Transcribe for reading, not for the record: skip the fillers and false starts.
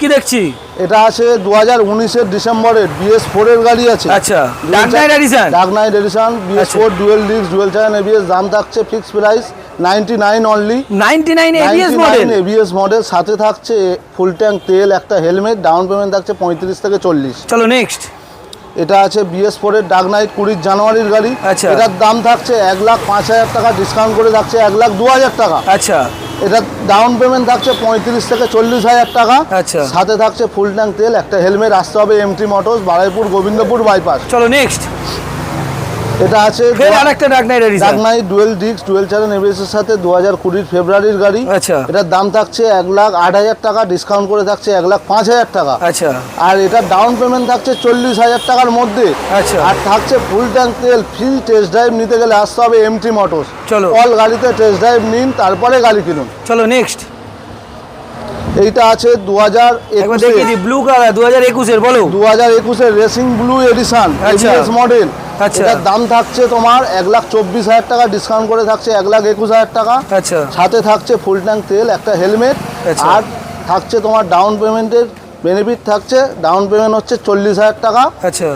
কি দেখছি এটা আছে 2019 ডিসেম্বরের BS4 এর গাড়ি আছে। আচ্ছা, dark night edition. Dark night edition BS4 dual disc dual channel ABS, দাম থাকছে fix price 99 only. 99 ABS model. ABS model, সাথে থাকছে ফুল ট্যাঙ্ক তেল, একটা হেলমেট, ডাউন পেমেন্ট থাকছে 35 থেকে 40। চলো নেক্সট। এটা আছে BS4 এর ডার্ক নাইট 20 জানুয়ারির গাড়ি। আচ্ছা। এটার দাম থাকছে 1,05,000 টাকা, ডিসকাউন্ট করে থাকছে 1,02,000 টাকা। আচ্ছা, এটা ডাউন পেমেন্ট থাকছে 35 থেকে 40,000 টাকা। আচ্ছা। সাথে থাকছে ফুল ট্যাঙ্ক তেল, একটা হেলমেট। আসতে হবে MT motors, Baruipur Gobindapur bypass. চলো নেক্সট। এটা আছে ফের আরেকটা dark night edition. Dark night dual disc dual channel ABS এর সাথে 2020 ফেব্রুয়ারির গাড়ি। আচ্ছা। এটার দাম থাকছে 1,08,000 টাকা, ডিসকাউন্ট করে থাকছে 1,05,000 টাকা। আচ্ছা, আর এটা ডাউন পেমেন্ট থাকছে 40,000 টাকার মধ্যে। আচ্ছা। আর থাকছে ফুল ট্যাঙ্ক তেল ফ্রি। টেস্ট ড্রাইভ নিতে গেলে আসতে হবে MT মোটরস। চলো। অল গাড়িতে টেস্ট ড্রাইভ নিন, তারপরে গাড়ি কিনুন। চলো নেক্সট। এইটা আছে একবার 2021 দেখিয়ে দিই, ব্লু কালার 2021 এর। বলো। 2021 এর রেসিং ব্লু এডিশন আচ্ছা। ABS model. আচ্ছা। এটার দাম থাকছে তোমার 1,24,000 টাকা, ডিসকাউন্ট করে থাকছে 1,21,000 টাকা। আচ্ছা, সাথে থাকছে ফুল ট্যাঙ্ক তেল, একটা হেলমেট। আচ্ছা। আর থাকছে তোমার ডাউন পেমেন্টের বেনিফিট থাকছে, ডাউন পেমেন্ট হচ্ছে 40,000 টাকা। আচ্ছা।